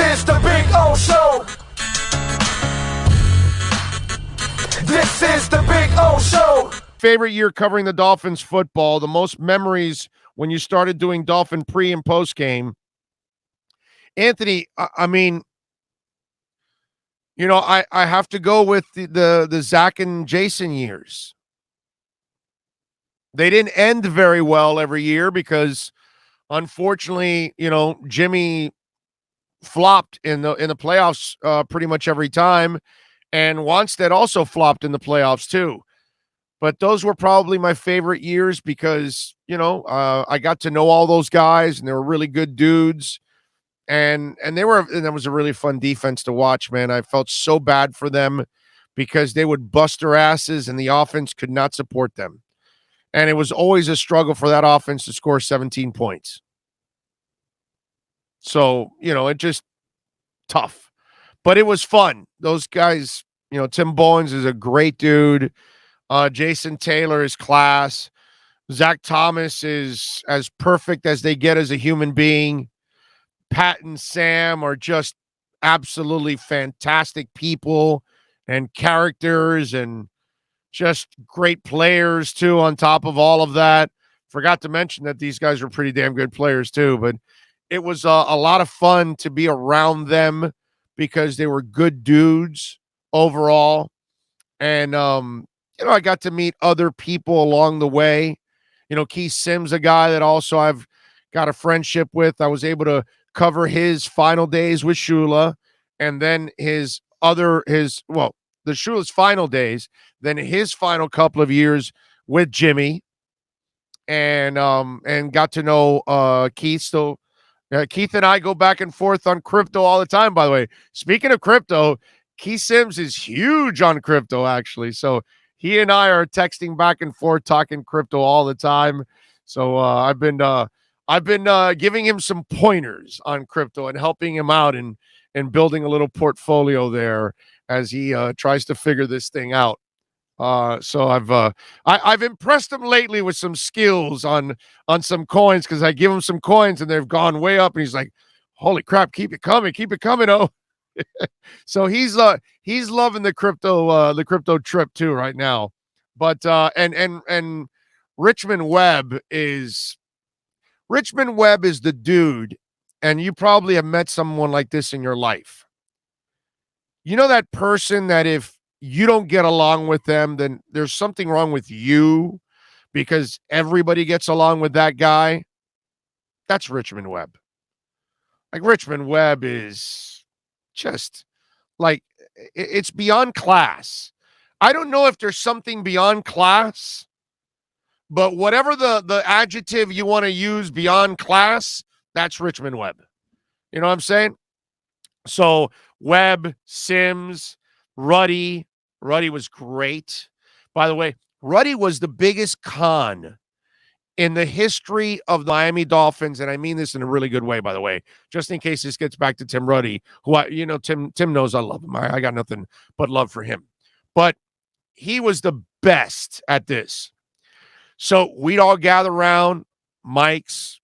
is the Big O Show. This is the Big O Show. Favorite year covering the Dolphins football, the most memories when you started doing Dolphin pre and post game. Anthony, I mean, you know, I have to go with the Zach and Jason years. They didn't end very well every year because, unfortunately, you know, Jimmy flopped in the playoffs pretty much every time, and Wanstead also flopped in the playoffs too. But those were probably my favorite years because, you know, I got to know all those guys, and they were really good dudes. And that was a really fun defense to watch, man. I felt so bad for them because they would bust their asses and the offense could not support them. And it was always a struggle for that offense to score 17 points. So, you know, it just tough. But it was fun. Those guys, you know, Tim Bowens is a great dude. Jason Taylor is class. Zach Thomas is as perfect as they get as a human being. Pat and Sam are just absolutely fantastic people and characters and just great players, too, on top of all of that. Forgot to mention that these guys were pretty damn good players, too. But it was a lot of fun to be around them because they were good dudes overall. And, you know, I got to meet other people along the way. You know, Keith Sims, a guy that also I've got a friendship with. I was able to cover his final days with Shula, and then the Shula's final days, then his final couple of years with Jimmy, and got to know Keith. So Keith and I go back and forth on crypto all the time, by the way. Speaking of crypto, Keith Sims is huge on crypto, actually. So he and I are texting back and forth, talking crypto all the time. So I've been giving him some pointers on crypto and helping him out and building a little portfolio there as he tries to figure this thing out. So I've impressed him lately with some skills on some coins because I give him some coins and they've gone way up, and he's like, "Holy crap, keep it coming, oh." So he's loving the crypto trip too right now. But and Richmond Webb is the dude, and you probably have met someone like this in your life. You know that person that if you don't get along with them, then there's something wrong with you because everybody gets along with that guy? That's Richmond Webb. Like, Richmond Webb is just like, it's beyond class. I don't know if there's something beyond class, but whatever the adjective you want to use beyond class, that's Richmond Webb. You know what I'm saying? So Webb, Sims, Ruddy was great. By the way, Ruddy was the biggest con in the history of the Miami Dolphins, and I mean this in a really good way, by the way, just in case this gets back to Tim Ruddy, who Tim knows I love him. I got nothing but love for him. But he was the best at this. So we'd all gather around, mics,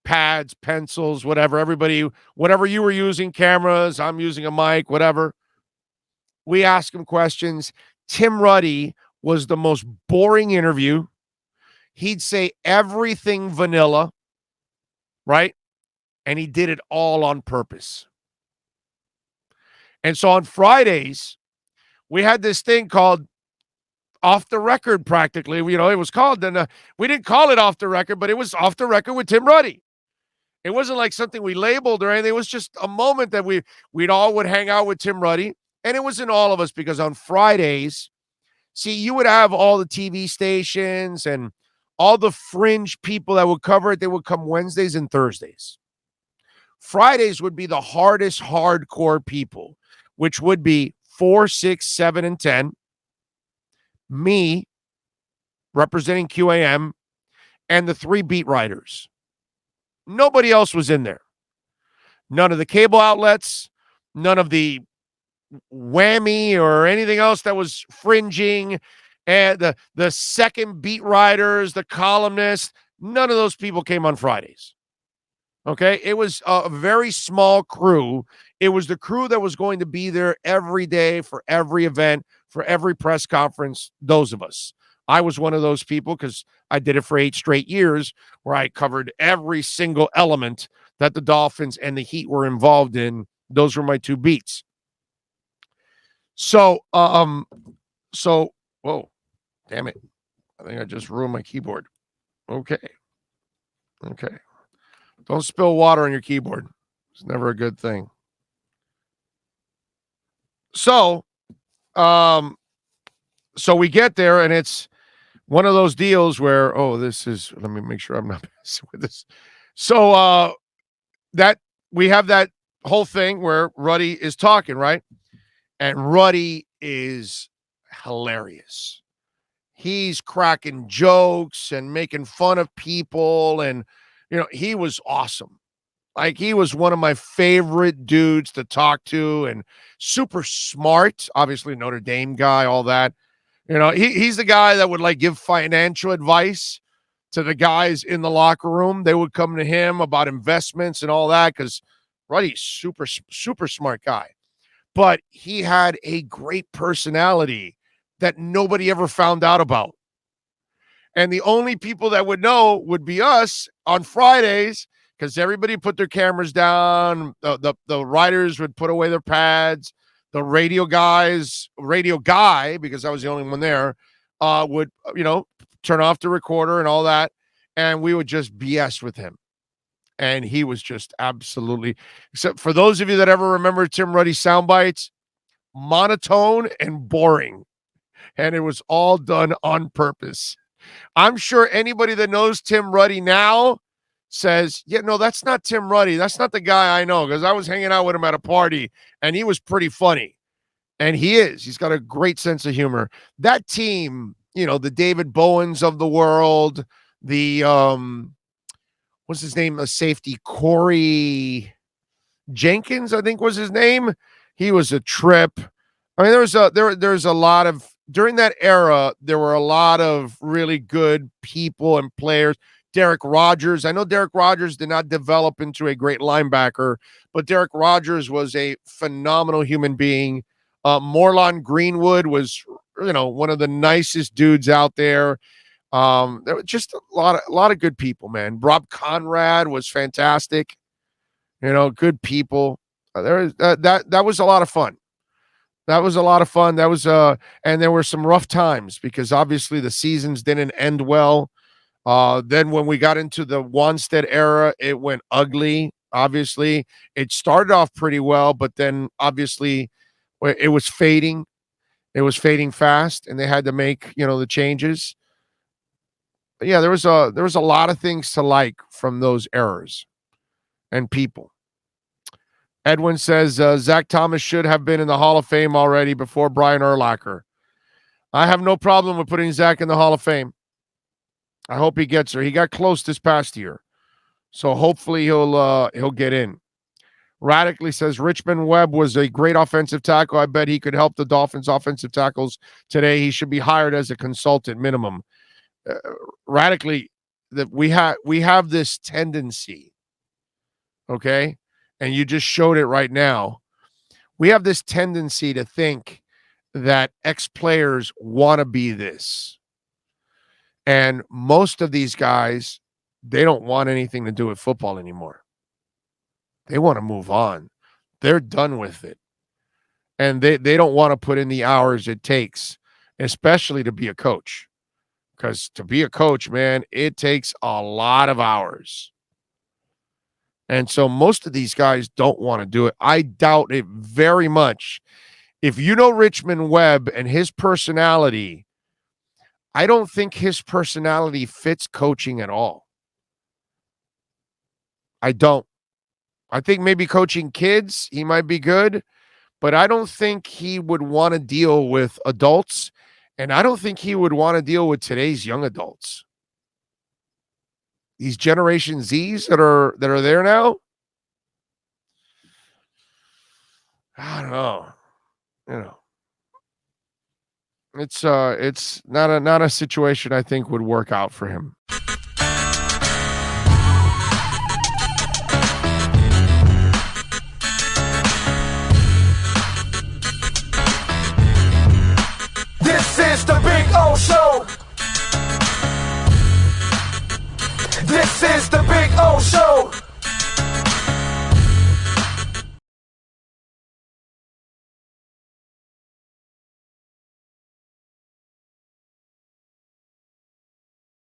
pads, pencils, whatever. Everybody, whatever you were using, cameras, I'm using a mic, whatever. We ask him questions. Tim Ruddy was the most boring interview. He'd say everything vanilla, right? And he did it all on purpose. And so on Fridays, we had this thing called Off the Record, practically. You know, it was called, and we didn't call it Off the Record, but it was Off the Record with Tim Ruddy. It wasn't like something we labeled or anything. It was just a moment that we'd all would hang out with Tim Ruddy. And it was in all of us because on Fridays, see, you would have all the TV stations and all the fringe people that would cover it. They would come Wednesdays and Thursdays. Fridays would be the hardest hardcore people, which would be 4, 6, 7, and 10. Me, representing QAM, and the 3 beat writers. Nobody else was in there. None of the cable outlets, none of the whammy or anything else that was fringing, and the second beat writers, the columnists, none of those people came on Fridays. Okay, it was a very small crew. It was the crew that was going to be there every day for every event, for every press conference. Those of us. I was one of those people because I did it for 8 straight years where I covered every single element that the Dolphins and the Heat were involved in. Those were my two beats. So, whoa, damn it. I think I just ruined my keyboard. Okay. Okay. Don't spill water on your keyboard. It's never a good thing. So, so we get there and it's one of those deals where, let me make sure I'm not messing with this. So, that we have that whole thing where Ruddy is talking, right? And Ruddy is hilarious. He's cracking jokes and making fun of people. And, he was awesome. Like, he was one of my favorite dudes to talk to and super smart. Obviously, Notre Dame guy, all that. He's the guy that would like give financial advice to the guys in the locker room. They would come to him about investments and all that because Ruddy's super smart guy. But he had a great personality that nobody ever found out about. And the only people that would know would be us on Fridays because everybody put their cameras down. The writers would put away their pads. The radio guy, because I was the only one there, would, turn off the recorder and all that. And we would just BS with him. And he was just absolutely, except for those of you that ever remember Tim Ruddy sound bites, monotone and boring. And it was all done on purpose. I'm sure anybody that knows Tim Ruddy now says, yeah, no, that's not Tim Ruddy. That's not the guy I know because I was hanging out with him at a party and he was pretty funny. And he is. He's got a great sense of humor. That team, the David Bowens of the world, the what's his name? A safety, Corey Jenkins, I think was his name. He was a trip. I mean, there's a lot of during that era, there were a lot of really good people and players. Derek Rogers. I know Derek Rogers did not develop into a great linebacker, but Derek Rogers was a phenomenal human being. Morlon Greenwood was, one of the nicest dudes out there. There were just a lot of good people, man. Rob Conrad was fantastic. Good people. That was a lot of fun. That was a lot of fun. That was and there were some rough times because obviously the seasons didn't end well. Then when we got into the Wanstead era, it went ugly. Obviously, it started off pretty well, but then obviously it was fading. It was fading fast, and they had to make the changes. But yeah, there was a lot of things to like from those errors and people. Edwin says Zach Thomas should have been in the Hall of Fame already before Brian Urlacher. I have no problem with putting Zach in the Hall of Fame. I hope he gets there. He got close this past year, so hopefully he'll get in. Radically says Richmond Webb was a great offensive tackle. I bet he could help the Dolphins offensive tackles today. He should be hired as a consultant minimum. Radically, that we have this tendency, okay, and you just showed it right now. We have this tendency to think that ex-players want to be this. And most of these guys, they don't want anything to do with football anymore. They want to move on. They're done with it. And they don't want to put in the hours it takes, especially to be a coach. Because to be a coach, man, it takes a lot of hours. And so most of these guys don't want to do it. I doubt it very much. If you know Richmond Webb and his personality, I don't think his personality fits coaching at all. I don't. I think maybe coaching kids, he might be good, but I don't think he would want to deal with adults, and I don't think he would want to deal with today's young adults. These Generation Zs that are there now. I don't know. It's not a situation I think would work out for him.